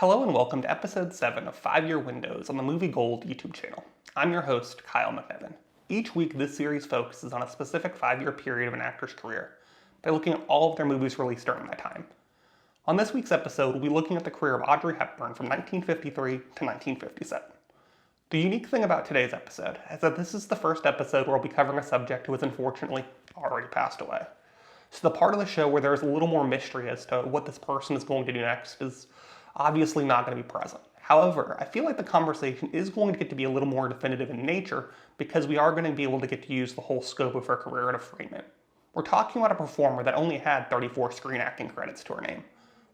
Hello and welcome to episode 7 of 5-Year Windows on the Movie Gold YouTube channel. I'm your host, Kyle McNevin. Each week this series focuses on a specific 5-year period of an actor's career by looking at all of their movies released during that time. On this week's episode, we'll be looking at the career of Audrey Hepburn from 1953 to 1957. The unique thing about today's episode is that this is the first episode where we'll be covering a subject who has unfortunately already passed away. So the part of the show where there is a little more mystery as to what this person is going to do next is obviously not going to be present. However, I feel like the conversation is going to get to be a little more definitive in nature because we are going to be able to get to use the whole scope of her career to frame it. We're talking about a performer that only had 34 screen acting credits to her name.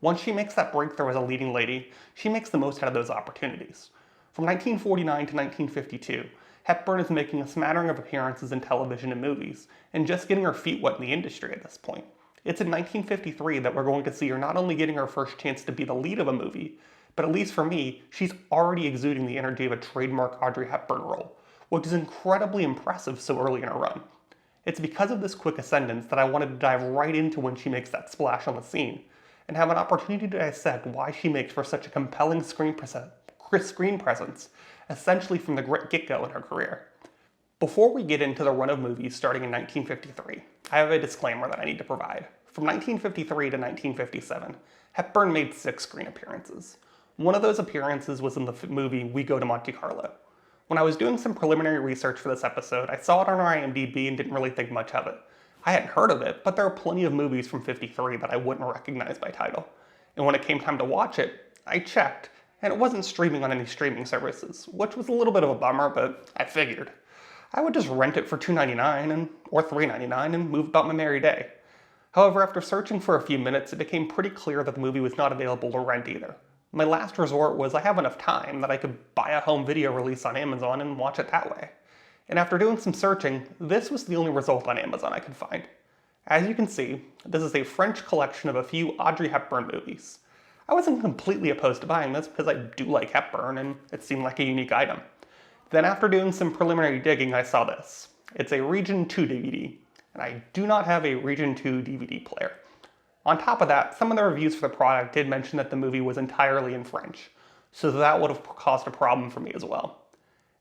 Once she makes that breakthrough as a leading lady, she makes the most out of those opportunities. From 1949 to 1952, Hepburn is making a smattering of appearances in television and movies, and just getting her feet wet in the industry at this point. It's in 1953 that we're going to see her not only getting her first chance to be the lead of a movie, but at least for me, she's already exuding the energy of a trademark Audrey Hepburn role, which is incredibly impressive so early in her run. It's because of this quick ascendance that I wanted to dive right into when she makes that splash on the scene, and have an opportunity to dissect why she makes for such a compelling screen presence, essentially from the get-go in her career. Before we get into the run of movies starting in 1953, I have a disclaimer that I need to provide. From 1953 to 1957, Hepburn made 6 screen appearances. One of those appearances was in the movie We Go to Monte Carlo. When I was doing some preliminary research for this episode, I saw it on her IMDb and didn't really think much of it. I hadn't heard of it, but there are plenty of movies from '53 that I wouldn't recognize by title. And when it came time to watch it, I checked, and it wasn't streaming on any streaming services, which was a little bit of a bummer, but I figured I would just rent it for $2.99 or $3.99 and move about my merry day. However, after searching for a few minutes, it became pretty clear that the movie was not available to rent either. My last resort was I have enough time that I could buy a home video release on Amazon and watch it that way. And after doing some searching, this was the only result on Amazon I could find. As you can see, this is a French collection of a few Audrey Hepburn movies. I wasn't completely opposed to buying this because I do like Hepburn and it seemed like a unique item. Then after doing some preliminary digging, I saw this. It's a Region 2 DVD, and I do not have a Region 2 DVD player. On top of that, some of the reviews for the product did mention that the movie was entirely in French, so that would have caused a problem for me as well.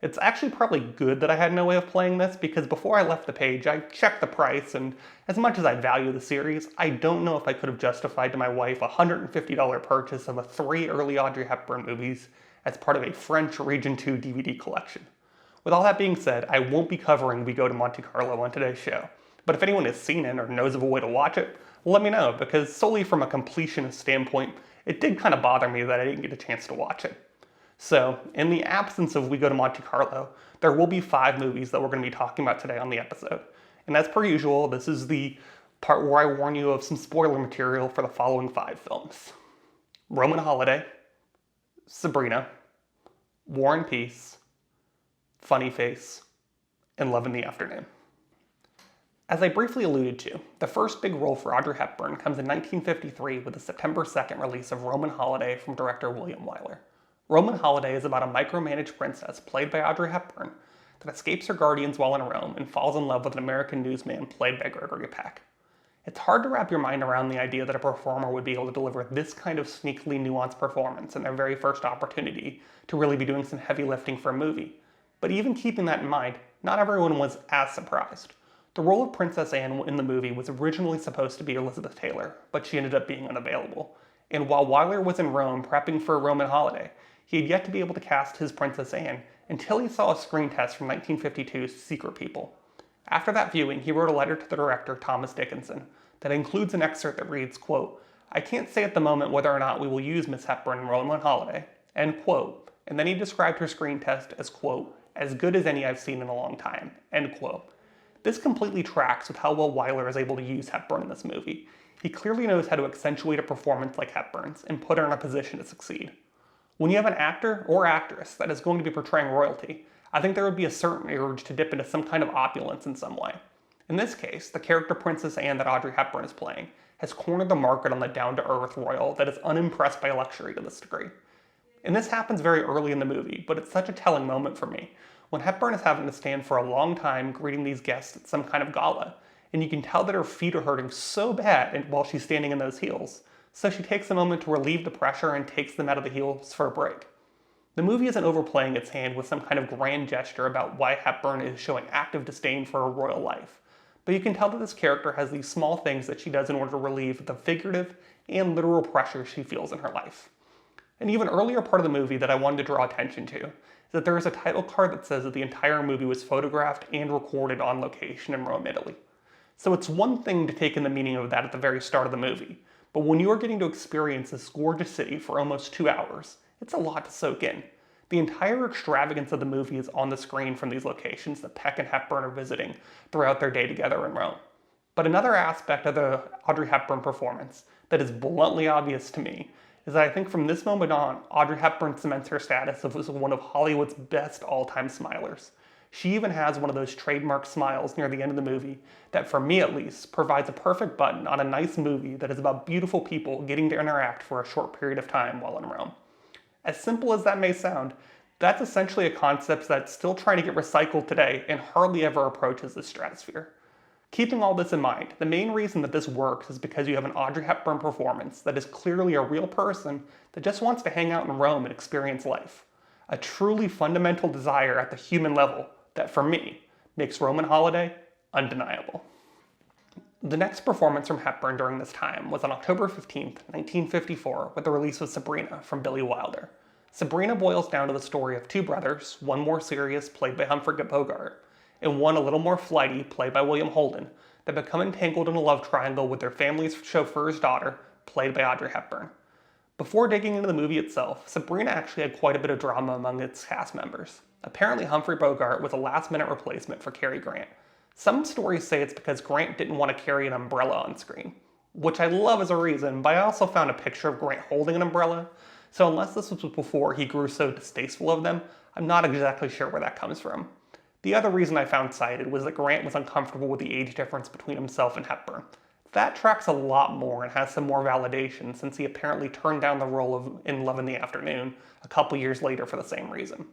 It's actually probably good that I had no way of playing this because before I left the page, I checked the price, and as much as I value the series, I don't know if I could have justified to my wife a $150 purchase of 3 early Audrey Hepburn movies as part of a French Region 2 DVD collection. With all that being said, I won't be covering We Go to Monte Carlo on today's show, but if anyone has seen it or knows of a way to watch it, let me know, because solely from a completionist standpoint, it did kind of bother me that I didn't get a chance to watch it. So, in the absence of We Go to Monte Carlo, there will be 5 movies that we're going to be talking about today on the episode. And as per usual, this is the part where I warn you of some spoiler material for the following 5 films. Roman Holiday, Sabrina, War and Peace, Funny Face, and Love in the Afternoon. As I briefly alluded to, the first big role for Audrey Hepburn comes in 1953 with the September 2nd release of Roman Holiday from director William Wyler. Roman Holiday is about a micromanaged princess played by Audrey Hepburn that escapes her guardians while in Rome and falls in love with an American newsman played by Gregory Peck. It's hard to wrap your mind around the idea that a performer would be able to deliver this kind of sneakily nuanced performance in their very first opportunity to really be doing some heavy lifting for a movie. But even keeping that in mind, not everyone was as surprised. The role of Princess Anne in the movie was originally supposed to be Elizabeth Taylor, but she ended up being unavailable. And while Wyler was in Rome prepping for a Roman Holiday, he had yet to be able to cast his Princess Anne until he saw a screen test from 1952's Secret People. After that viewing, he wrote a letter to the director, Thomas Dickinson, that includes an excerpt that reads, quote, "I can't say at the moment whether or not we will use Miss Hepburn in Roman Holiday," end quote. And then he described her screen test as, quote, "as good as any I've seen in a long time," end quote. This completely tracks with how well Wyler is able to use Hepburn in this movie. He clearly knows how to accentuate a performance like Hepburn's and put her in a position to succeed. When you have an actor or actress that is going to be portraying royalty, I think there would be a certain urge to dip into some kind of opulence in some way. In this case, the character Princess Anne that Audrey Hepburn is playing has cornered the market on the down-to-earth royal that is unimpressed by luxury to this degree. And this happens very early in the movie, but it's such a telling moment for me, when Hepburn is having to stand for a long time greeting these guests at some kind of gala, and you can tell that her feet are hurting so bad while she's standing in those heels, so she takes a moment to relieve the pressure and takes them out of the heels for a break. The movie isn't overplaying its hand with some kind of grand gesture about why Hepburn is showing active disdain for her royal life, but you can tell that this character has these small things that she does in order to relieve the figurative and literal pressure she feels in her life. An even earlier part of the movie that I wanted to draw attention to is that there is a title card that says that the entire movie was photographed and recorded on location in Rome, Italy. So it's one thing to take in the meaning of that at the very start of the movie, but when you are getting to experience this gorgeous city for almost 2 hours, it's a lot to soak in. The entire extravagance of the movie is on the screen from these locations that Peck and Hepburn are visiting throughout their day together in Rome. But another aspect of the Audrey Hepburn performance that is bluntly obvious to me is that I think from this moment on, Audrey Hepburn cements her status as one of Hollywood's best all-time smilers. She even has one of those trademark smiles near the end of the movie that, for me at least, provides a perfect button on a nice movie that is about beautiful people getting to interact for a short period of time while in Rome. As simple as that may sound, that's essentially a concept that's still trying to get recycled today and hardly ever approaches the stratosphere. Keeping all this in mind, the main reason that this works is because you have an Audrey Hepburn performance that is clearly a real person that just wants to hang out in Rome and experience life. A truly fundamental desire at the human level that, for me, makes Roman holiday undeniable. The next performance from Hepburn during this time was on October 15th, 1954, with the release of Sabrina from Billy Wilder. Sabrina boils down to the story of two brothers, one more serious, played by Humphrey Bogart, and one a little more flighty, played by William Holden, that become entangled in a love triangle with their family's chauffeur's daughter, played by Audrey Hepburn. Before digging into the movie itself, Sabrina actually had quite a bit of drama among its cast members. Apparently Humphrey Bogart was a last-minute replacement for Cary Grant. Some stories say it's because Grant didn't want to carry an umbrella on screen, which I love as a reason, but I also found a picture of Grant holding an umbrella, so unless this was before he grew so distasteful of them, I'm not exactly sure where that comes from. The other reason I found cited was that Grant was uncomfortable with the age difference between himself and Hepburn. That tracks a lot more and has some more validation since he apparently turned down the role of In Love in the Afternoon a couple years later for the same reason.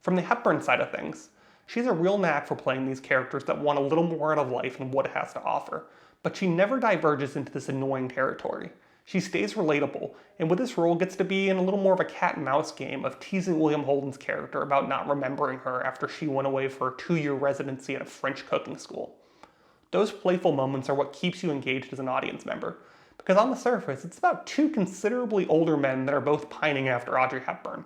From the Hepburn side of things, she's a real knack for playing these characters that want a little more out of life and what it has to offer, but she never diverges into this annoying territory. She stays relatable, and with this role gets to be in a little more of a cat and mouse game of teasing William Holden's character about not remembering her after she went away for a 2-year residency at a French cooking school. Those playful moments are what keeps you engaged as an audience member, because on the surface, it's about two considerably older men that are both pining after Audrey Hepburn.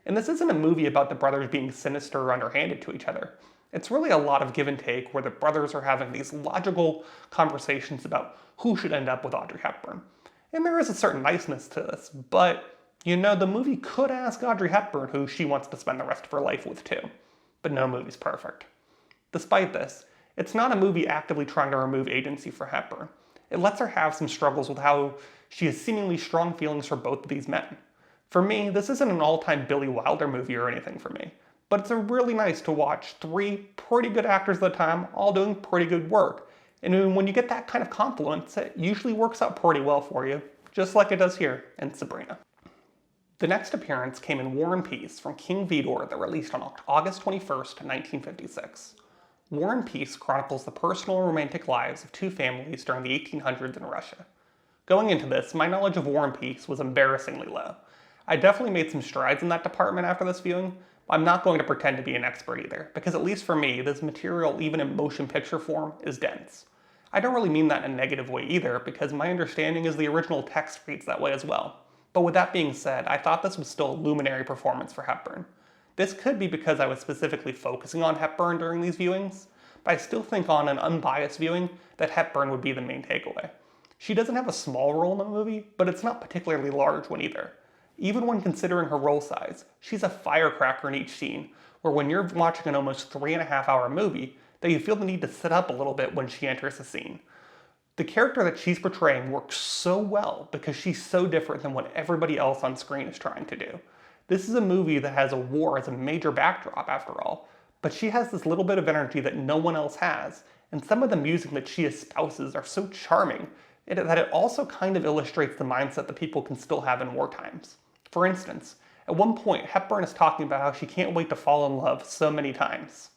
And this isn't a movie about the brothers being sinister or underhanded to each other. It's really a lot of give and take where the brothers are having these logical conversations about who should end up with Audrey Hepburn. And there is a certain niceness to this, but, the movie could ask Audrey Hepburn who she wants to spend the rest of her life with too. But no movie's perfect. Despite this, it's not a movie actively trying to remove agency for Hepburn. It lets her have some struggles with how she has seemingly strong feelings for both of these men. For me, this isn't an all-time Billy Wilder movie or anything for me, but it's really nice to watch three pretty good actors at the time all doing pretty good work. And when you get that kind of confluence, it usually works out pretty well for you, just like it does here in Sabrina. The next appearance came in War and Peace from King Vidor that released on August 21st, 1956. War and Peace chronicles the personal and romantic lives of two families during the 1800s in Russia. Going into this, my knowledge of War and Peace was embarrassingly low. I definitely made some strides in that department after this viewing, but I'm not going to pretend to be an expert either, because at least for me, this material, even in motion picture form, is dense. I don't really mean that in a negative way either, because my understanding is the original text reads that way as well. But with that being said, I thought this was still a luminary performance for Hepburn. This could be because I was specifically focusing on Hepburn during these viewings, but I still think on an unbiased viewing that Hepburn would be the main takeaway. She doesn't have a small role in the movie, but it's not particularly large one either. Even when considering her role size, she's a firecracker in each scene, where when you're watching an almost 3.5-hour movie, that you feel the need to sit up a little bit when she enters the scene. The character that she's portraying works so well because she's so different than what everybody else on screen is trying to do. This is a movie that has a war as a major backdrop after all, but she has this little bit of energy that no one else has, and some of the music that she espouses are so charming that it also kind of illustrates the mindset that people can still have in war times. For instance, at one point Hepburn is talking about how she can't wait to fall in love so many times.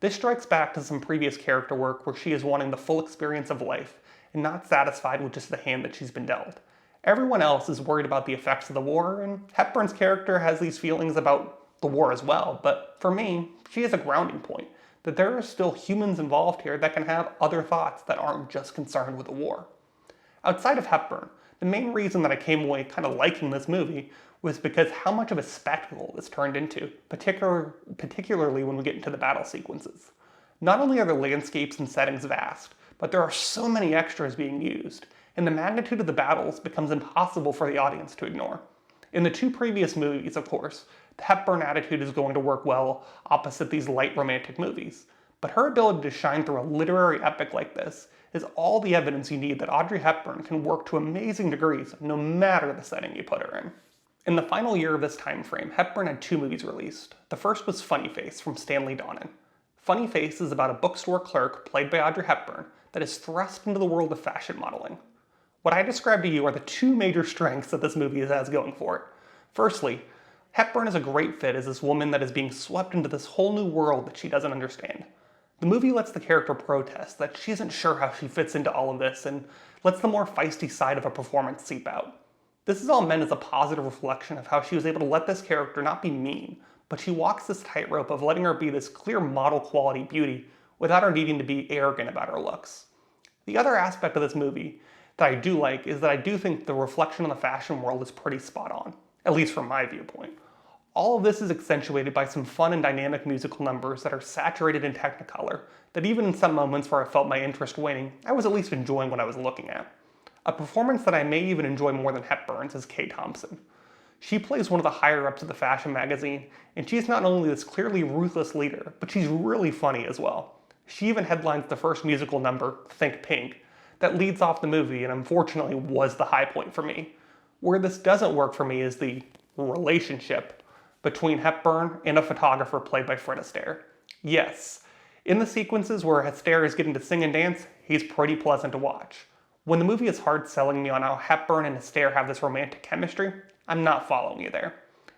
This strikes back to some previous character work where she is wanting the full experience of life and not satisfied with just the hand that she's been dealt. Everyone else is worried about the effects of the war, and Hepburn's character has these feelings about the war as well, but for me, she is a grounding point, that there are still humans involved here that can have other thoughts that aren't just concerned with the war. Outside of Hepburn, the main reason that I came away kind of liking this movie was because how much of a spectacle this turned into, particularly when we get into the battle sequences. Not only are the landscapes and settings vast, but there are so many extras being used, and the magnitude of the battles becomes impossible for the audience to ignore. In the two previous movies, of course, the Hepburn attitude is going to work well opposite these light romantic movies, but her ability to shine through a literary epic like this is all the evidence you need that Audrey Hepburn can work to amazing degrees no matter the setting you put her in. In the final year of this time frame, Hepburn had two movies released. The first was Funny Face from Stanley Donen. Funny Face is about a bookstore clerk played by Audrey Hepburn that is thrust into the world of fashion modeling. What I described to you are the two major strengths that this movie has going for it. Firstly, Hepburn is a great fit as this woman that is being swept into this whole new world that she doesn't understand. The movie lets the character protest that she isn't sure how she fits into all of this and lets the more feisty side of a performance seep out. This is all meant as a positive reflection of how she was able to let this character not be mean, but she walks this tightrope of letting her be this clear model quality beauty without her needing to be arrogant about her looks. The other aspect of this movie that I do like is that I do think the reflection on the fashion world is pretty spot on, at least from my viewpoint. All of this is accentuated by some fun and dynamic musical numbers that are saturated in Technicolor, that even in some moments where I felt my interest waning, I was at least enjoying what I was looking at. A performance that I may even enjoy more than Hepburn's is Kay Thompson. She plays one of the higher-ups of the fashion magazine, and she's not only this clearly ruthless leader, but she's really funny as well. She even headlines the first musical number, Think Pink, that leads off the movie and unfortunately was the high point for me. Where this doesn't work for me is the relationship between Hepburn and a photographer played by Fred Astaire. Yes, in the sequences where Astaire is getting to sing and dance, he's pretty pleasant to watch. When the movie is hard selling me on how Hepburn and Astaire have this romantic chemistry, I'm not following you there.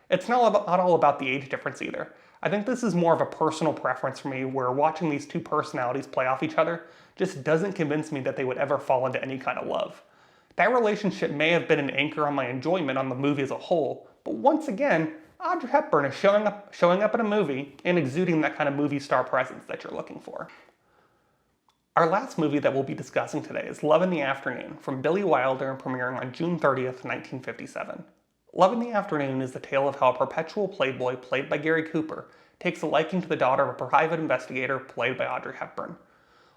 It's not all about the age difference either. I think this is more of a personal preference for me where watching these two personalities play off each other just doesn't convince me that they would ever fall into any kind of love. That relationship may have been an anchor on my enjoyment on the movie as a whole, but once again, Audrey Hepburn is showing up in a movie and exuding that kind of movie star presence that you're looking for. Our last movie that we'll be discussing today is Love in the Afternoon from Billy Wilder and premiering on June 30th, 1957. Love in the Afternoon is the tale of how a perpetual playboy played by Gary Cooper takes a liking to the daughter of a private investigator played by Audrey Hepburn.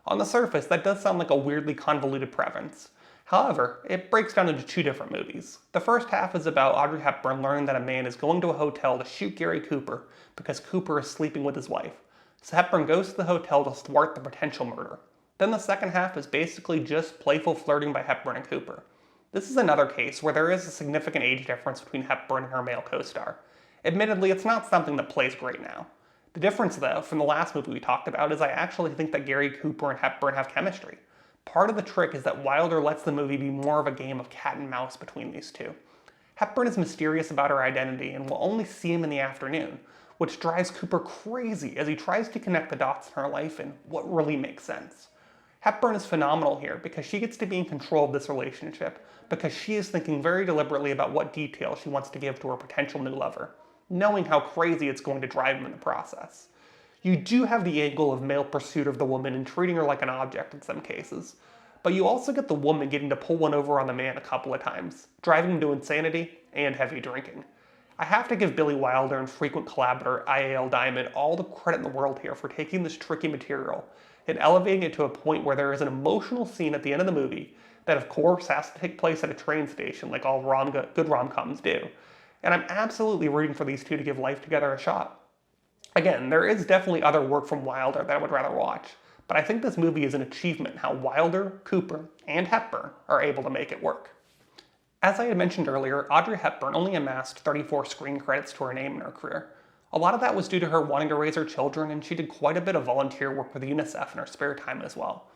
On the surface, that does sound like a weirdly convoluted preference. However, it breaks down into two different movies. The first half is about Audrey Hepburn learning that a man is going to a hotel to shoot Gary Cooper because Cooper is sleeping with his wife. So Hepburn goes to the hotel to thwart the potential murder. Then the second half is basically just playful flirting by Hepburn and Cooper. This is another case where there is a significant age difference between Hepburn and her male co-star. Admittedly, it's not something that plays great now. The difference, though, from the last movie we talked about is I actually think that Gary Cooper and Hepburn have chemistry. Part of the trick is that Wilder lets the movie be more of a game of cat and mouse between these two. Hepburn is mysterious about her identity and will only see him in the afternoon, which drives Cooper crazy as he tries to connect the dots in her life and what really makes sense. Hepburn is phenomenal here because she gets to be in control of this relationship because she is thinking very deliberately about what details she wants to give to her potential new lover, knowing how crazy it's going to drive him in the process. You do have the angle of male pursuit of the woman and treating her like an object in some cases, but you also get the woman getting to pull one over on the man a couple of times, driving him to insanity and heavy drinking. I have to give Billy Wilder and frequent collaborator IAL Diamond all the credit in the world here for taking this tricky material and elevating it to a point where there is an emotional scene at the end of the movie that of course has to take place at a train station like all good rom-coms do. And I'm absolutely rooting for these two to give life together a shot. Again, there is definitely other work from Wilder that I would rather watch, but I think this movie is an achievement how Wilder, Cooper, and Hepburn are able to make it work. As I had mentioned earlier, Audrey Hepburn only amassed 34 screen credits to her name in her career. A lot of that was due to her wanting to raise her children, and she did quite a bit of volunteer work with UNICEF in her spare time as well.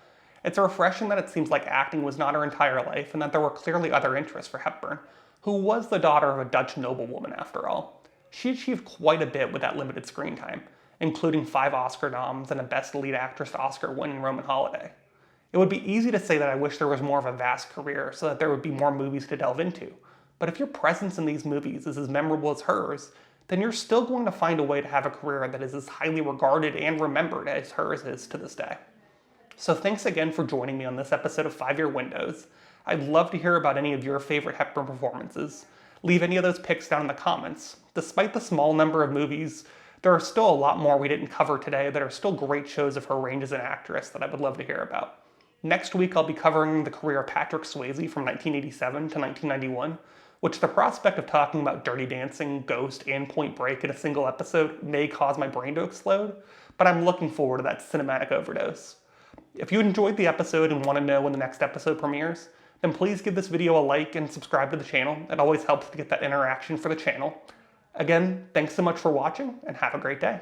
It's refreshing that it seems like acting was not her entire life and that there were clearly other interests for Hepburn, who was the daughter of a Dutch noblewoman after all. She achieved quite a bit with that limited screen time, including 5 Oscar noms and a Best Lead Actress Oscar win in Roman Holiday. It would be easy to say that I wish there was more of a vast career so that there would be more movies to delve into. But if your presence in these movies is as memorable as hers, then you're still going to find a way to have a career that is as highly regarded and remembered as hers is to this day. So thanks again for joining me on this episode of 5 Year Windows. I'd love to hear about any of your favorite Hepburn performances. Leave any of those picks down in the comments. Despite the small number of movies, there are still a lot more we didn't cover today that are still great shows of her range as an actress that I would love to hear about. Next week, I'll be covering the career of Patrick Swayze from 1987 to 1991, which the prospect of talking about Dirty Dancing, Ghost, and Point Break in a single episode may cause my brain to explode, but I'm looking forward to that cinematic overdose. If you enjoyed the episode and want to know when the next episode premieres, then please give this video a like and subscribe to the channel. It always helps to get that interaction for the channel. Again, thanks so much for watching, and have a great day.